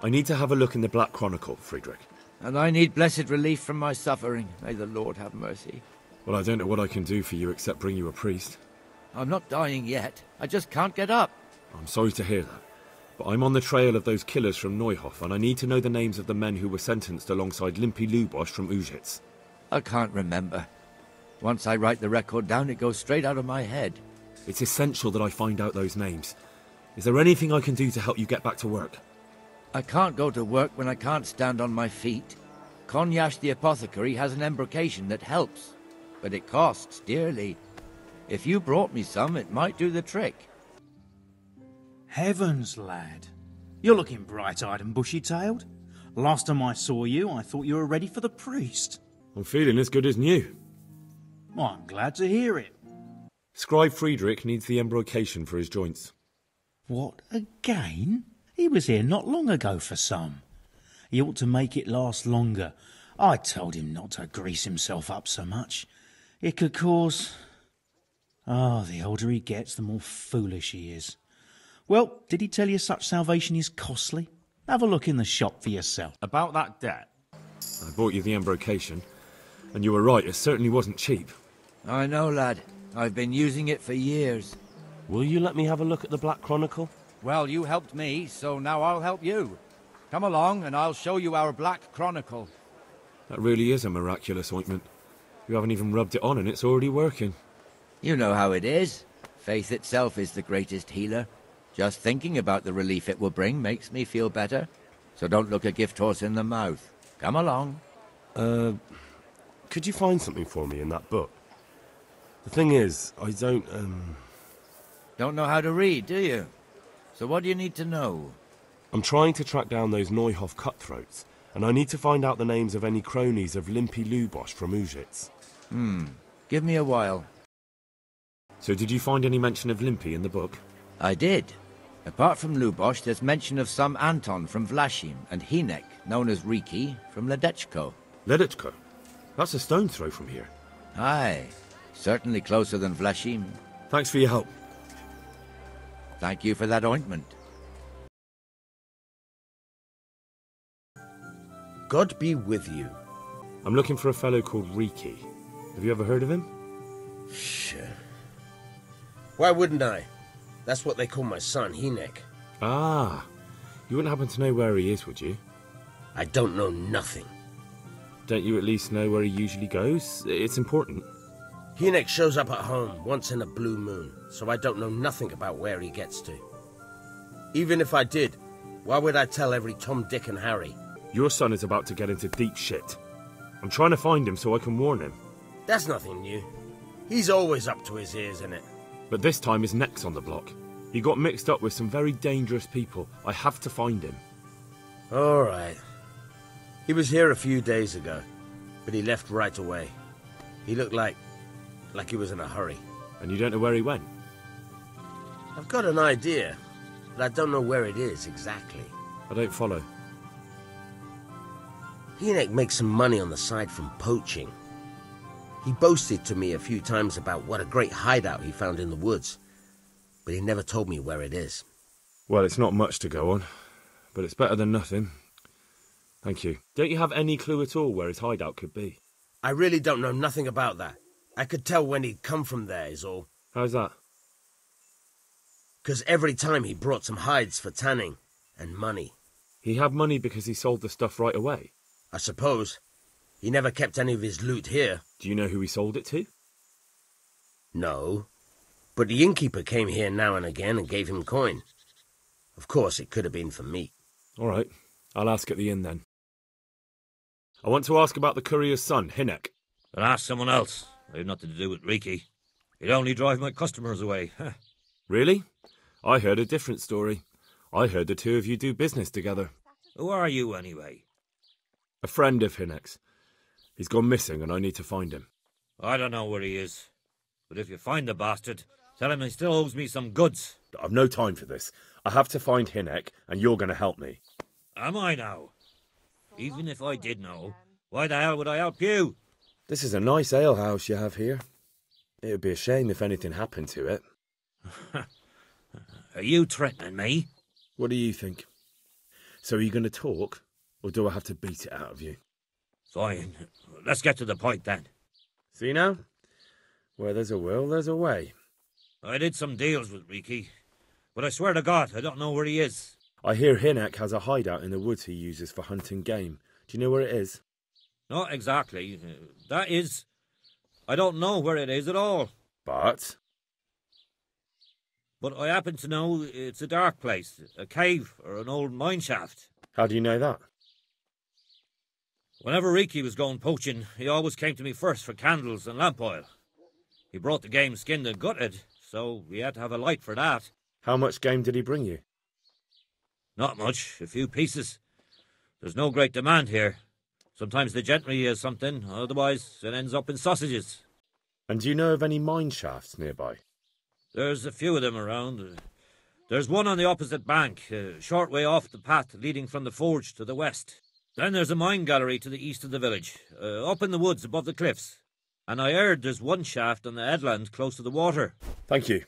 I need to have a look in the Black Chronicle, Friedrich. And I need blessed relief from my suffering. May the Lord have mercy. Well, I don't know what I can do for you except bring you a priest. I'm not dying yet. I just can't get up. I'm sorry to hear that. But I'm on the trail of those killers from Neuhof, and I need to know the names of the men who were sentenced alongside Limpy Lubosch from Ujitz. I can't remember. Once I write the record down, it goes straight out of my head. It's essential that I find out those names. Is there anything I can do to help you get back to work? I can't go to work when I can't stand on my feet. Konyash the apothecary has an embrocation that helps, but it costs dearly. If you brought me some, it might do the trick. Heavens, lad. You're looking bright-eyed and bushy-tailed. Last time I saw you, I thought you were ready for the priest. I'm feeling as good as new. Well, I'm glad to hear it. Scribe Friedrich needs the embrocation for his joints. What, again? He was here not long ago for some. He ought to make it last longer. I told him not to grease himself up so much. It could cause... the older he gets, the more foolish he is. Well, did he tell you such salvation is costly? Have a look in the shop for yourself. About that debt? I bought you the embrocation, and you were right, it certainly wasn't cheap. I know, lad. I've been using it for years. Will you let me have a look at the Black Chronicle? Well, you helped me, so now I'll help you. Come along, and I'll show you our Black Chronicle. That really is a miraculous ointment. You haven't even rubbed it on and it's already working. You know how it is. Faith itself is the greatest healer. Just thinking about the relief it will bring makes me feel better. So don't look a gift horse in the mouth. Come along. Could you find something for me in that book? The thing is, I don't know how to read, do you? So what do you need to know? I'm trying to track down those Neuhof cutthroats, and I need to find out the names of any cronies of Limpy Lubosch from Ujitz. Give me a while. So did you find any mention of Limpy in the book? I did. Apart from Lubosch, there's mention of some Anton from Vlashim and Hinek, known as Riki, from Ledechko. Ledechko? That's a stone's throw from here. Aye. Certainly closer than Vlashim. Thanks for your help. Thank you for that ointment. God be with you. I'm looking for a fellow called Riki. Have you ever heard of him? Sure. Why wouldn't I? That's what they call my son, Hinek. Ah. You wouldn't happen to know where he is, would you? I don't know nothing. Don't you at least know where he usually goes? It's important. Hinek shows up at home once in a blue moon, so I don't know nothing about where he gets to. Even if I did, why would I tell every Tom, Dick and Harry? Your son is about to get into deep shit. I'm trying to find him so I can warn him. That's nothing new. He's always up to his ears in it. But this time his neck's on the block. He got mixed up with some very dangerous people. I have to find him. All right. He was here a few days ago, but he left right away. He looked like he was in a hurry. And you don't know where he went? I've got an idea, but I don't know where it is exactly. I don't follow. Hinek makes some money on the side from poaching. He boasted to me a few times about what a great hideout he found in the woods, but he never told me where it is. Well, it's not much to go on, but it's better than nothing. Thank you. Don't you have any clue at all where his hideout could be? I really don't know nothing about that. I could tell when he'd come from there, is all. How's that? 'Cause every time he brought some hides for tanning, and money. He had money because he sold the stuff right away? I suppose. He never kept any of his loot here. Do you know who he sold it to? No. But the innkeeper came here now and again and gave him coin. Of course, it could have been for me. All right. I'll ask at the inn then. I want to ask about the courier's son, Hinek. Then ask someone else. I have nothing to do with Riki. He'd only drive my customers away. Really? I heard a different story. I heard the two of you do business together. Who are you, anyway? A friend of Hinek's. He's gone missing and I need to find him. I don't know where he is. But if you find the bastard, tell him he still owes me some goods. I've no time for this. I have to find Hinek and you're going to help me. Am I now? Even if I did know, why the hell would I help you? This is a nice alehouse you have here. It would be a shame if anything happened to it. Are you threatening me? What do you think? So are you going to talk, or do I have to beat it out of you? Fine. Let's get to the point then. See now? Where there's a will, there's a way. I did some deals with Riki, but I swear to God, I don't know where he is. I hear Hinek has a hideout in the woods he uses for hunting game. Do you know where it is? Not exactly. That is, I don't know where it is at all. But I happen to know it's a dark place, a cave or an old mine shaft. how do you know that? Whenever Riki was going poaching, he always came to me first for candles and lamp oil. He brought the game skinned and gutted, so we had to have a light for that. How much game did he bring you? Not much, a few pieces. There's no great demand here. Sometimes the gentry has something, otherwise it ends up in sausages. And do you know of any mine shafts nearby? There's a few of them around. There's one on the opposite bank, a short way off the path leading from the forge to the west. Then there's a mine gallery to the east of the village, up in the woods above the cliffs. And I heard there's one shaft on the headland close to the water. Thank you.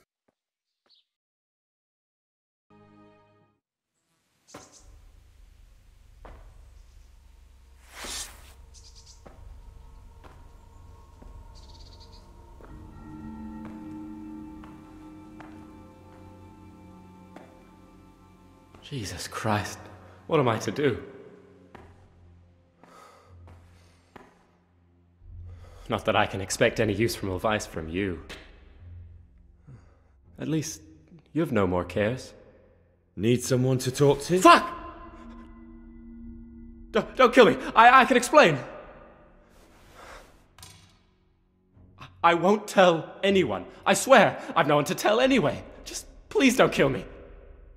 Jesus Christ, what am I to do? Not that I can expect any useful advice from you. At least, you have no more cares. Need someone to talk to? Fuck! Don't kill me. I can explain. I won't tell anyone. I swear, I've no one to tell anyway. Just please don't kill me.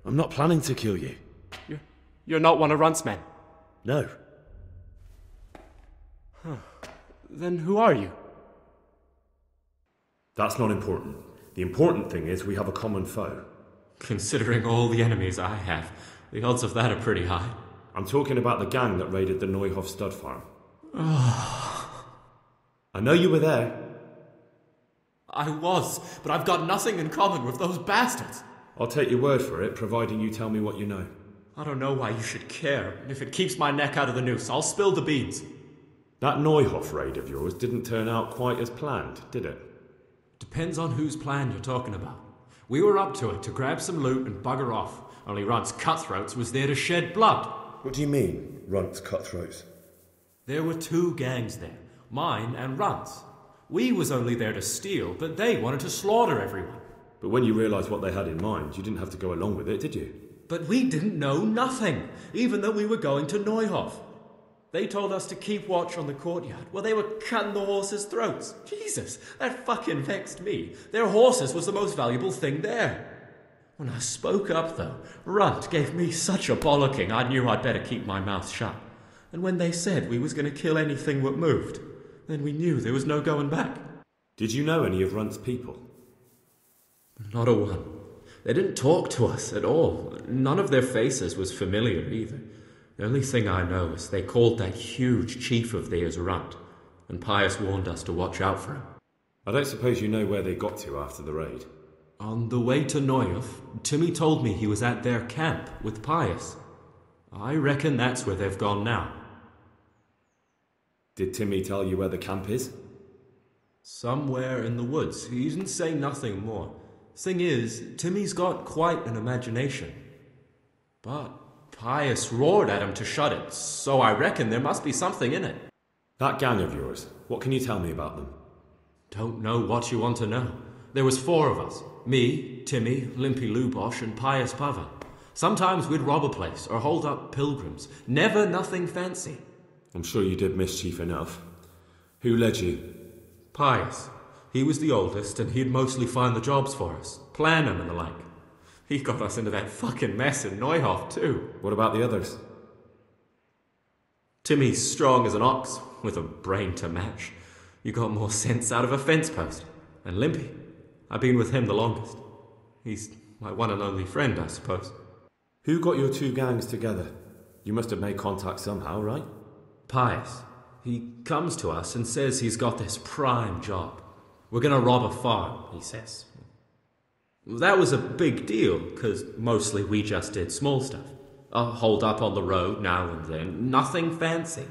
I'm not planning to kill you. You're not one of Runt's men? No. Then who are you? That's not important. The important thing is we have a common foe. Considering all the enemies I have, the odds of that are pretty high. I'm talking about the gang that raided the Neuhof stud farm. I know you were there. I was, but I've got nothing in common with those bastards. I'll take your word for it, providing you tell me what you know. I don't know why you should care. If it keeps my neck out of the noose, I'll spill the beans. That Neuhof raid of yours didn't turn out quite as planned, did it? Depends on whose plan you're talking about. We were up to it to grab some loot and bugger off. Only Runt's cutthroats was there to shed blood. What do you mean, Runt's cutthroats? There were two gangs there, mine and Runt's. We was only there to steal, but they wanted to slaughter everyone. But when you realised what they had in mind, you didn't have to go along with it, did you? But we didn't know nothing, even though we were going to Neuhof. They told us to keep watch on the courtyard while they were cutting the horses' throats. Jesus, that fucking vexed me. Their horses was the most valuable thing there. When I spoke up, though, Runt gave me such a bollocking I knew I'd better keep my mouth shut. And when they said we was going to kill anything that moved, then we knew there was no going back. Did you know any of Runt's people? Not a one. They didn't talk to us at all. None of their faces was familiar either. The only thing I know is they called that huge chief of theirs Runt, and Pius warned us to watch out for him. I don't suppose you know where they got to after the raid? On the way to Neuhof, Timmy told me he was at their camp with Pius. I reckon that's where they've gone now. Did Timmy tell you where the camp is? Somewhere in the woods. He didn't say nothing more. Thing is, Timmy's got quite an imagination. But Pius roared at him to shut it, so I reckon there must be something in it. That gang of yours, what can you tell me about them? Don't know what you want to know. There was 4 of us. Me, Timmy, Limpy Lubosh, and Pius Pava. Sometimes we'd rob a place or hold up pilgrims. Never nothing fancy. I'm sure you did mischief enough. Who led you? Pius. He was the oldest, and he'd mostly find the jobs for us, plan them and the like. He got us into that fucking mess in Neuhof, too. What about the others? Timmy's strong as an ox, with a brain to match. You got more sense out of a fence post. And Limpy, I've been with him the longest. He's my one and only friend, I suppose. Who got your 2 gangs together? You must have made contact somehow, right? Pius. He comes to us and says he's got this prime job. We're gonna rob a farm, he says. That was a big deal, because mostly we just did small stuff. Hold up on the road now and then. Nothing fancy.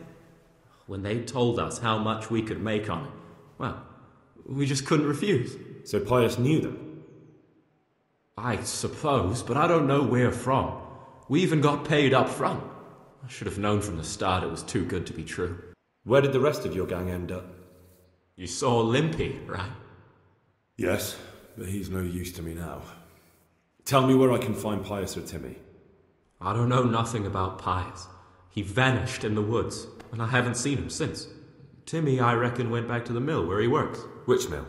When they told us how much we could make on it, well, we just couldn't refuse. So Pius knew them? I suppose, but I don't know where from. We even got paid up front. I should have known from the start it was too good to be true. Where did the rest of your gang end up? You saw Limpy, right? Yes, but he's no use to me now. Tell me where I can find Pius or Timmy. I don't know nothing about Pius. He vanished in the woods, and I haven't seen him since. Timmy, I reckon, went back to the mill where he works. Which mill?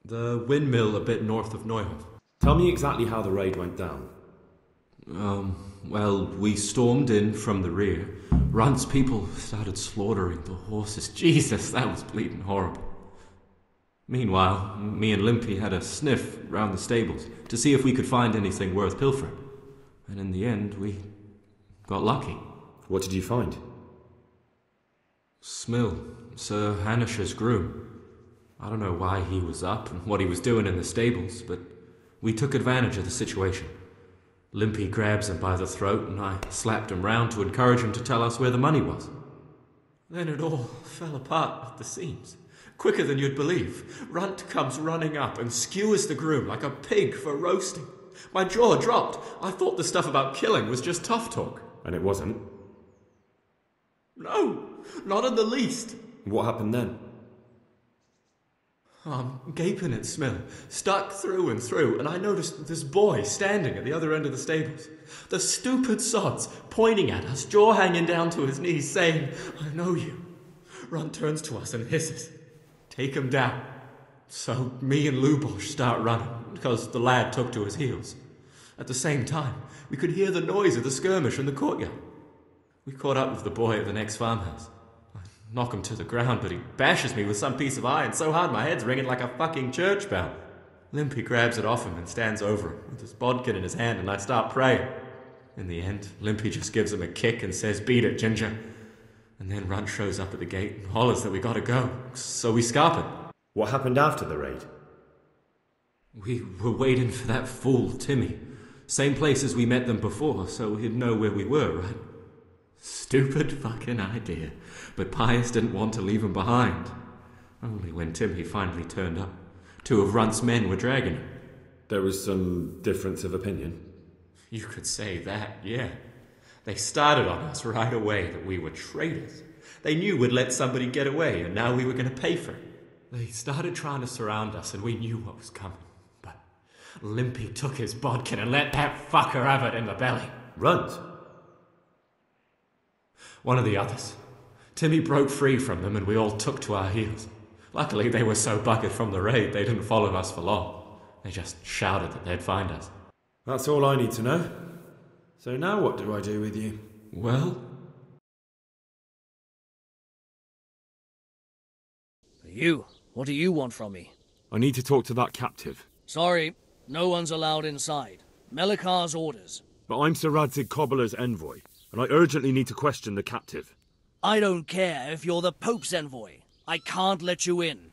The windmill a bit north of Neuhof. Tell me exactly how the raid went down. Well, we stormed in from the rear. Runt's people started slaughtering the horses. Jesus, that was bleeding horrible. Meanwhile, me and Limpy had a sniff round the stables to see if we could find anything worth pilfering. And in the end, we got lucky. What did you find? Smill, Sir Hanish's groom. I don't know why he was up and what he was doing in the stables, but we took advantage of the situation. Limpy grabs him by the throat, and I slapped him round to encourage him to tell us where the money was. Then it all fell apart at the seams. Quicker than you'd believe. Runt comes running up and skewers the groom like a pig for roasting. My jaw dropped. I thought the stuff about killing was just tough talk. And it wasn't? No, not in the least. What happened then? I'm gaping at Smill, stuck through and through, and I noticed this boy standing at the other end of the stables. The stupid sods pointing at us, jaw hanging down to his knees, saying, "I know you." Runt turns to us and hisses, "Take him down." So me and Lubosh start running, because the lad took to his heels. At the same time, we could hear the noise of the skirmish in the courtyard. We caught up with the boy at the next farmhouse. I knock him to the ground, but he bashes me with some piece of iron so hard my head's ringing like a fucking church bell. Limpy grabs it off him and stands over him with his bodkin in his hand, and I start praying. In the end, Limpy just gives him a kick and says, "Beat it, Ginger." And then Runt shows up at the gate and hollers that we gotta go, so we scarp it. What happened after the raid? We were waiting for that fool, Timmy. Same place as we met them before, so he'd know where we were, right? Stupid fucking idea. But Pius didn't want to leave him behind. Only when Timmy finally turned up, 2 of Runt's men were dragging him. There was some difference of opinion? You could say that, yeah. They started on us right away that we were traitors. They knew we'd let somebody get away, and now we were going to pay for it. They started trying to surround us, and we knew what was coming. But Limpy took his bodkin and let that fucker have it in the belly. Runt? One of the others. Timmy broke free from them, and we all took to our heels. Luckily, they were so buggered from the raid, they didn't follow us for long. They just shouted that they'd find us. That's all I need to know. So now what do I do with you? Well? You, what do you want from me? I need to talk to that captive. Sorry, no one's allowed inside. Melikar's orders. But I'm Sir Radzig Cobbler's envoy, and I urgently need to question the captive. I don't care if you're the Pope's envoy. I can't let you in.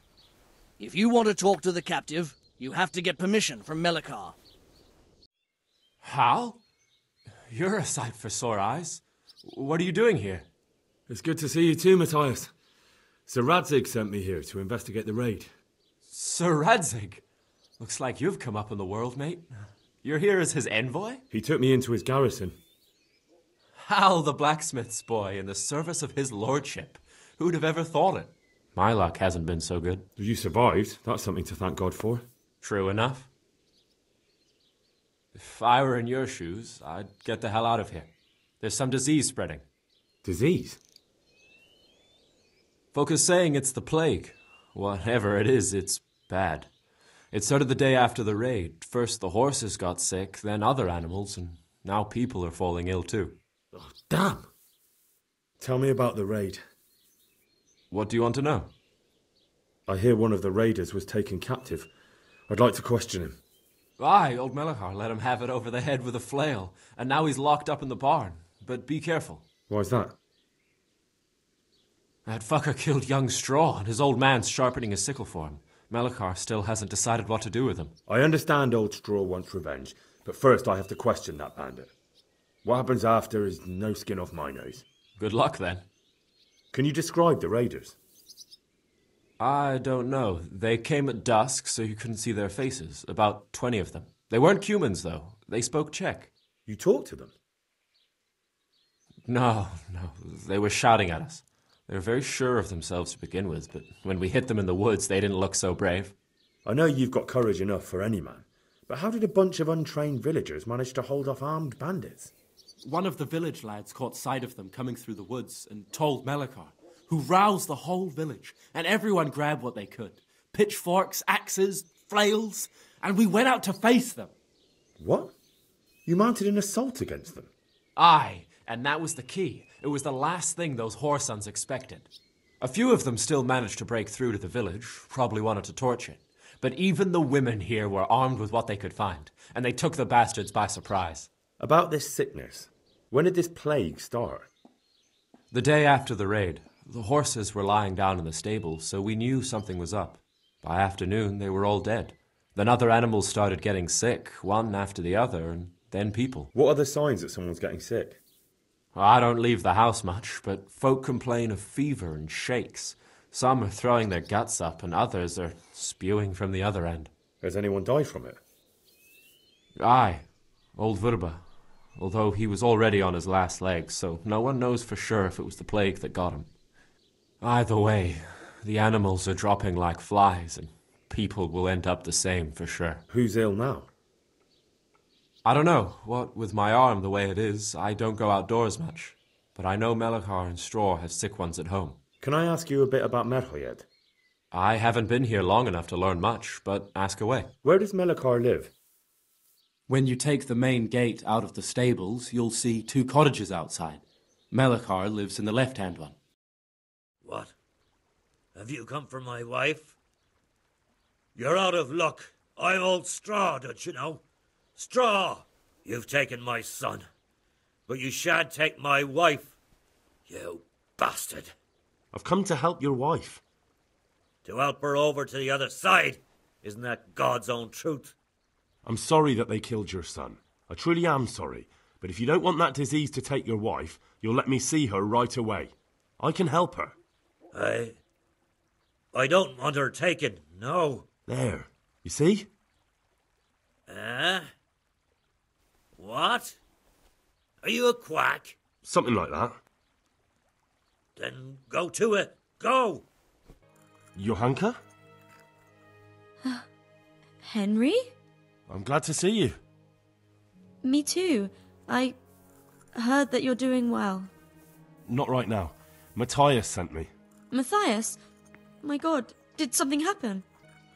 If you want to talk to the captive, you have to get permission from Melikar. How? You're a sight for sore eyes. What are you doing here? It's good to see you too, Matthias. Sir Radzig sent me here to investigate the raid. Sir Radzig? Looks like you've come up in the world, mate. You're here as his envoy? He took me into his garrison. Hal the blacksmith's boy in the service of his lordship. Who'd have ever thought it? My luck hasn't been so good. You survived. That's something to thank God for. True enough. If I were in your shoes, I'd get the hell out of here. There's some disease spreading. Disease? Folk are saying it's the plague. Whatever it is, it's bad. It started the day after the raid. First the horses got sick, then other animals, and now people are falling ill too. Oh, damn! Tell me about the raid. What do you want to know? I hear one of the raiders was taken captive. I'd like to question him. Aye, old Melikar let him have it over the head with a flail, and now he's locked up in the barn. But be careful. Why's that? That fucker killed young Straw, and his old man's sharpening his sickle for him. Melikar still hasn't decided what to do with him. I understand old Straw wants revenge, but first I have to question that bandit. What happens after is no skin off my nose. Good luck, then. Can you describe the raiders? I don't know. They came at dusk, so you couldn't see their faces. About 20 of them. They weren't humans, though. They spoke Czech. You talked to them? No. They were shouting at us. They were very sure of themselves to begin with, but when we hit them in the woods, they didn't look so brave. I know you've got courage enough for any man, but how did a bunch of untrained villagers manage to hold off armed bandits? One of the village lads caught sight of them coming through the woods and told Melikar, who roused the whole village, and everyone grabbed what they could. Pitchforks, axes, flails, and we went out to face them. What? You mounted an assault against them? Aye, and that was the key. It was the last thing those whoresons expected. A few of them still managed to break through to the village, probably wanted to torch it. But even the women here were armed with what they could find, and they took the bastards by surprise. About this sickness, when did this plague start? The day after the raid. The horses were lying down in the stable, so we knew something was up. By afternoon, they were all dead. Then other animals started getting sick, one after the other, and then people. What are the signs that someone's getting sick? I don't leave the house much, but folk complain of fever and shakes. Some are throwing their guts up, and others are spewing from the other end. Has anyone died from it? Aye, old Vurba. Although he was already on his last legs, so no one knows for sure if it was the plague that got him. Either way, the animals are dropping like flies, and people will end up the same for sure. Who's ill now? I don't know. What with my arm the way it is, I don't go outdoors much. But I know Melikar and Straw have sick ones at home. Can I ask you a bit about Merhoyed? I haven't been here long enough to learn much, but ask away. Where does Melikar live? When you take the main gate out of the stables, you'll see 2 cottages outside. Melikar lives in the left-hand one. What? Have you come for my wife? You're out of luck. I'm old Straw, don't you know? Straw! You've taken my son. But you shan't take my wife. You bastard. I've come to help your wife. To help her over to the other side. Isn't that God's own truth? I'm sorry that they killed your son. I truly am sorry. But if you don't want that disease to take your wife, you'll let me see her right away. I can help her. I don't want her taken, no. There. You see? What? Are you a quack? Something like that. Then go to it. Go! Johanka? Henry? I'm glad to see you. Me too. I heard that you're doing well. Not right now. Matthias sent me. Matthias? My God, did something happen?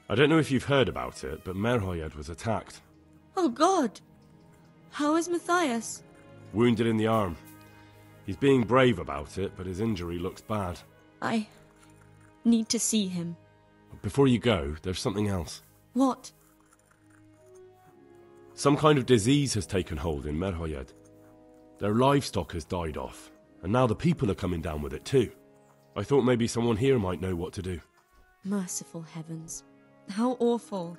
I don't know if you've heard about it, but Merhoyed was attacked. Oh God! How is Matthias? Wounded in the arm. He's being brave about it, but his injury looks bad. I need to see him. Before you go, there's something else. What? Some kind of disease has taken hold in Merhoyed. Their livestock has died off, and now the people are coming down with it too. I thought maybe someone here might know what to do. Merciful heavens. How awful.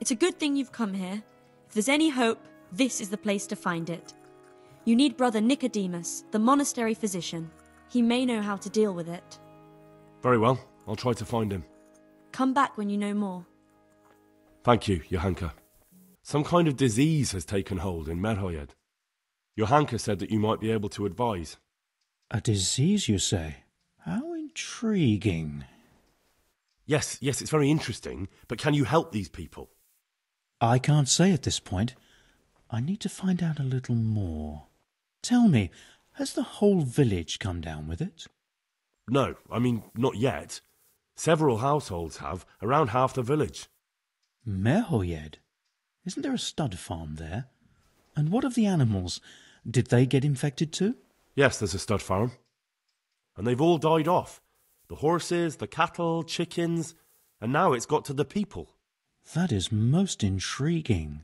It's a good thing you've come here. If there's any hope, this is the place to find it. You need Brother Nicodemus, the monastery physician. He may know how to deal with it. Very well, I'll try to find him. Come back when you know more. Thank you, Johanka. Some kind of disease has taken hold in Merhoyed. Johanka said that you might be able to advise. A disease, you say? How intriguing. Yes, it's very interesting, but can you help these people? I can't say at this point. I need to find out a little more. Tell me, has the whole village come down with it? No, I mean, not yet. Several households have, around half the village. Merhoyed? Isn't there a stud farm there? And what of the animals? Did they get infected too? Yes, there's a stud farm. And they've all died off. The horses, the cattle, chickens, and now it's got to the people. That is most intriguing.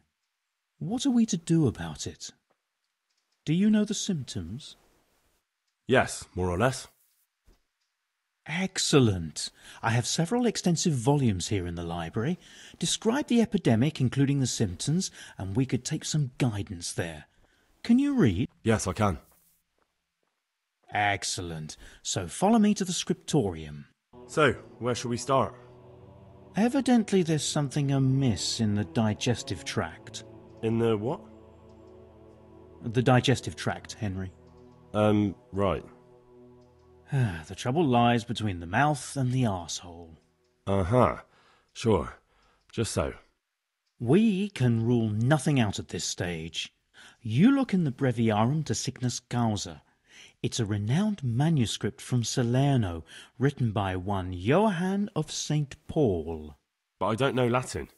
What are we to do about it? Do you know the symptoms? Yes, more or less. Excellent. I have several extensive volumes here in the library. Describe the epidemic, including the symptoms, and we could take some guidance there. Can you read? Yes, I can. Excellent. So follow me to the scriptorium. So, where shall we start? Evidently there's something amiss in the digestive tract. In the what? The digestive tract, Henry. Right. The trouble lies between the mouth and the arsehole. Uh-huh. Sure. Just so. We can rule nothing out at this stage. You look in the Breviarium de Sickness Causa. It's a renowned manuscript from Salerno, written by one Johann of St. Paul. But I don't know Latin.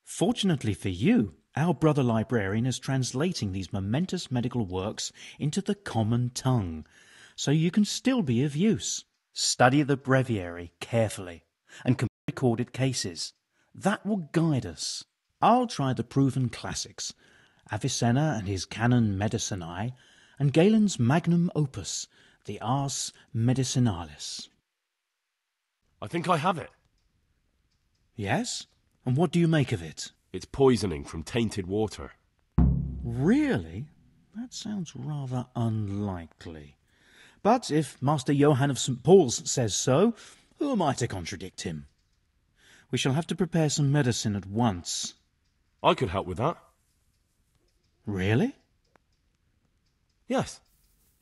Fortunately for you, our brother librarian is translating these momentous medical works into the common tongue, so you can still be of use. Study the breviary carefully and compare recorded cases. That will guide us. I'll try the proven classics, Avicenna and his Canon Medicinae, and Galen's magnum opus, the Ars Medicinalis. I think I have it. Yes? And what do you make of it? It's poisoning from tainted water. Really? That sounds rather unlikely. But if Master Johann of St. Paul's says so, who am I to contradict him? We shall have to prepare some medicine at once. I could help with that. Really? Yes.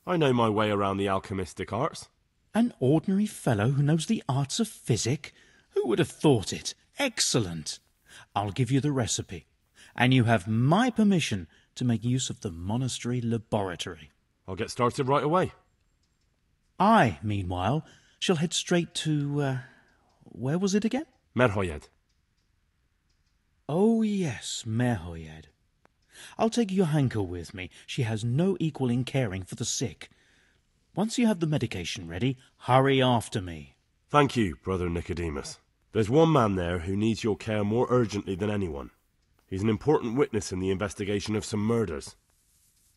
I know my way around the alchemistic arts. An ordinary fellow who knows the arts of physic? Who would have thought it? Excellent. I'll give you the recipe, and you have my permission to make use of the monastery laboratory. I'll get started right away. I, meanwhile, shall head straight to, where was it again? Merhoyed. Oh, yes, Merhoyed. I'll take Johanka with me. She has no equal in caring for the sick. Once you have the medication ready, hurry after me. Thank you, Brother Nicodemus. There's one man there who needs your care more urgently than anyone. He's an important witness in the investigation of some murders.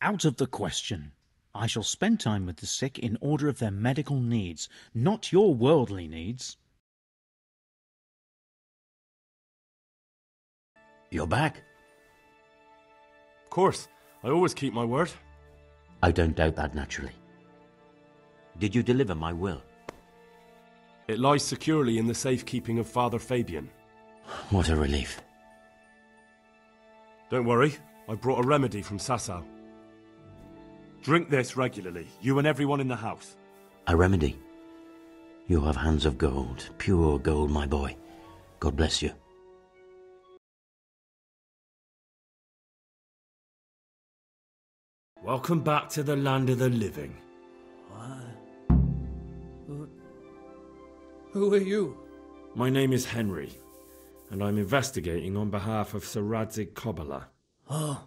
Out of the question. I shall spend time with the sick in order of their medical needs, not your worldly needs. You're back? Of course. I always keep my word. I don't doubt that, naturally. Did you deliver my will? It lies securely in the safekeeping of Father Fabian. What a relief. Don't worry. I brought a remedy from Sasau. Drink this regularly, you and everyone in the house. A remedy? You have hands of gold, pure gold, my boy. God bless you. Welcome back to the land of the living. What? Who are you? My name is Henry, and I'm investigating on behalf of Sir Radzig Kobyla. Oh,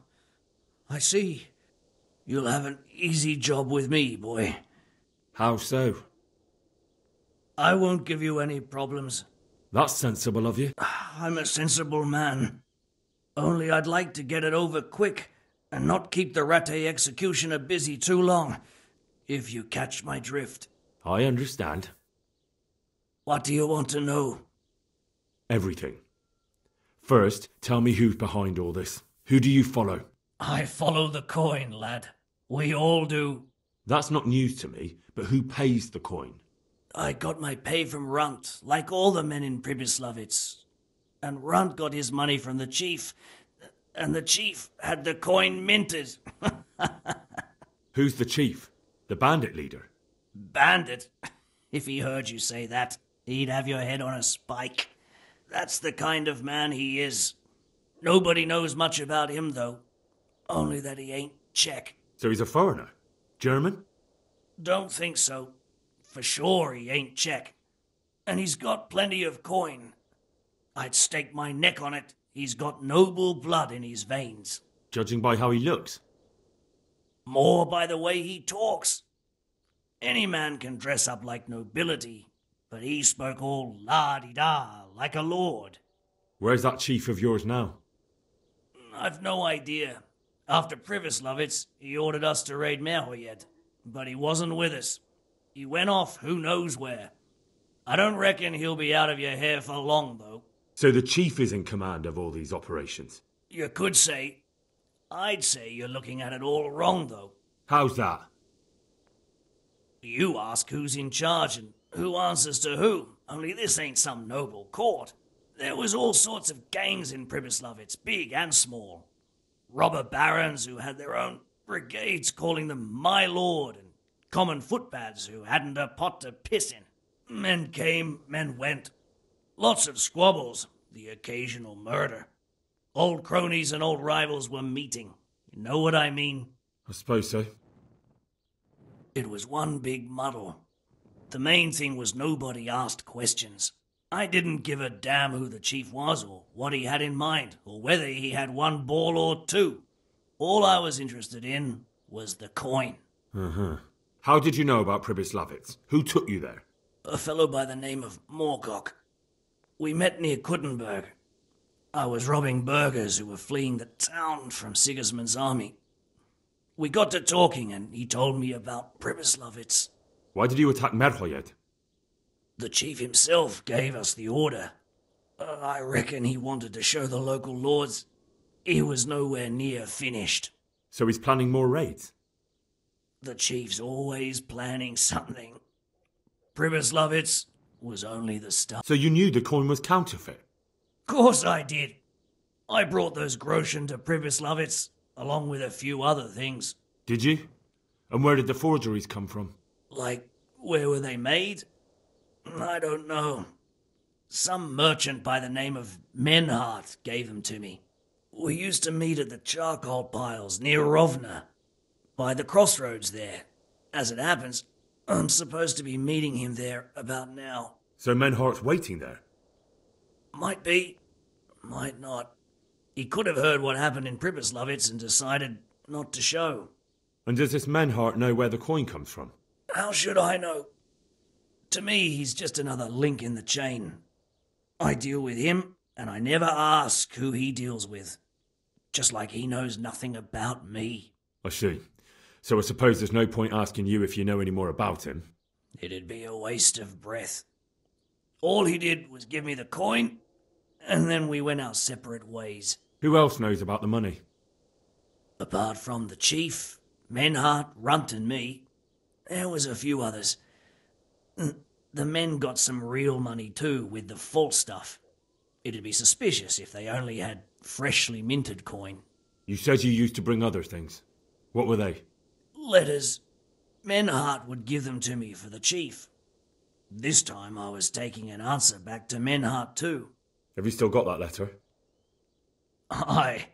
I see. You'll have an easy job with me, boy. How so? I won't give you any problems. That's sensible of you. I'm a sensible man. Only I'd like to get it over quick and not keep the Ratte executioner busy too long, if you catch my drift. I understand. What do you want to know? Everything. First, tell me who's behind all this. Who do you follow? I follow the coin, lad. We all do. That's not news to me, but who pays the coin? I got my pay from Runt, like all the men in Pribyslavitz. And Runt got his money from the chief, and the chief had the coin minted. Who's the chief? The bandit leader? Bandit? If he heard you say that, he'd have your head on a spike. That's the kind of man he is. Nobody knows much about him, though. Only that he ain't Czech. So he's a foreigner? German? Don't think so. For sure he ain't Czech. And he's got plenty of coin. I'd stake my neck on it. He's got noble blood in his veins. Judging by how he looks? More by the way he talks. Any man can dress up like nobility, but he spoke all la-di-da, like a lord. Where's that chief of yours now? I've no idea. After Pribyslavitz, he ordered us to raid Merhoyed, but he wasn't with us. He went off who knows where. I don't reckon he'll be out of your hair for long, though. So the chief is in command of all these operations? You could say. I'd say you're looking at it all wrong, though. How's that? You ask who's in charge and who answers to who, only this ain't some noble court. There was all sorts of gangs in Pribyslavitz, big and small. Robber barons who had their own brigades calling them my lord, and common footpads who hadn't a pot to piss in. Men came, men went. Lots of squabbles, the occasional murder. Old cronies and old rivals were meeting. You know what I mean? I suppose so. It was one big muddle. The main thing was nobody asked questions. I didn't give a damn who the chief was or what he had in mind or whether he had one ball or two. All I was interested in was the coin. How did you know about Pribyslavitz? Who took you there? A fellow by the name of Morgok. We met near Kuttenberg. I was robbing burghers who were fleeing the town from Sigismund's army. We got to talking and he told me about Pribyslavitz. Why did you attack Merhoyed? The chief himself gave us the order. I reckon he wanted to show the local lords he was nowhere near finished. So he's planning more raids? The chief's always planning something. Pribyslavitz was only the start. So you knew the coin was counterfeit? Course I did. I brought those groschen to Pribyslavitz, along with a few other things. Did you? And where did the forgeries come from? Like, where were they made? I don't know. Some merchant by the name of Menhart gave them to me. We used to meet at the charcoal piles near Rovna, by the crossroads there. As it happens, I'm supposed to be meeting him there about now. So Menhart's waiting there? Might be, might not. He could have heard what happened in Pribyslavitz and decided not to show. And does this Menhart know where the coin comes from? How should I know? To me, he's just another link in the chain. I deal with him, and I never ask who he deals with. Just like he knows nothing about me. I see. So I suppose there's no point asking you if you know any more about him. It'd be a waste of breath. All he did was give me the coin, and then we went our separate ways. Who else knows about the money? Apart from the chief, Menhart, Runt and me, there was a few others. The men got some real money too, with the false stuff. It'd be suspicious if they only had freshly minted coin. You said you used to bring other things. What were they? Letters. Menhart would give them to me for the chief. This time I was taking an answer back to Menhart too. Have you still got that letter? Aye.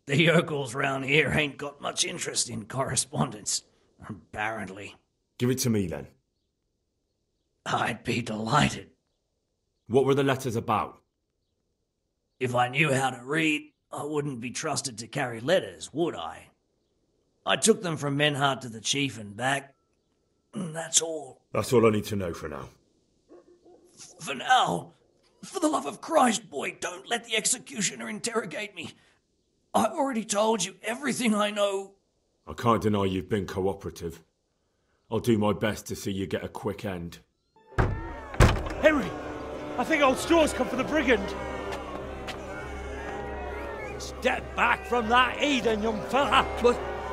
The yokels round here ain't got much interest in correspondence, apparently. Give it to me then. I'd be delighted. What were the letters about? If I knew how to read, I wouldn't be trusted to carry letters, would I? I took them from Menhart to the chief and back. That's all. That's all I need to know for now. For now? For the love of Christ, boy, don't let the executioner interrogate me. I've already told you everything I know. I can't deny you've been cooperative. I'll do my best to see you get a quick end. Henry! I think old Straw's come for the brigand. Step back from that Eden, young fella!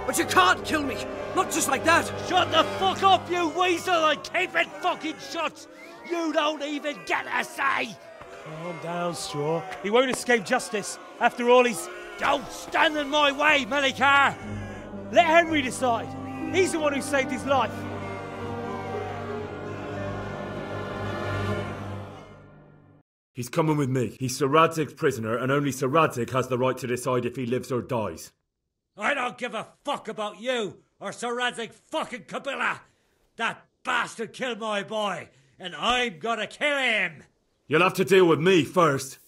But you can't kill me! Not just like that! Shut the fuck up, you weasel, and keep it fucking shut! You don't even get a say! Calm down, Straw. He won't escape justice. After all, he's... Don't stand in my way, Melikar! Let Henry decide. He's the one who saved his life. He's coming with me. He's Sir Radzig's prisoner, and only Sir Radzig has the right to decide if he lives or dies. I don't give a fuck about you or Sir Radzig fucking Kabila. That bastard killed my boy, and I'm gonna kill him. You'll have to deal with me first.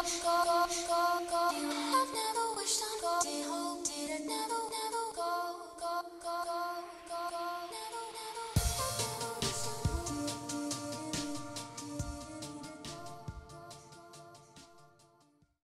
You have never wished on God.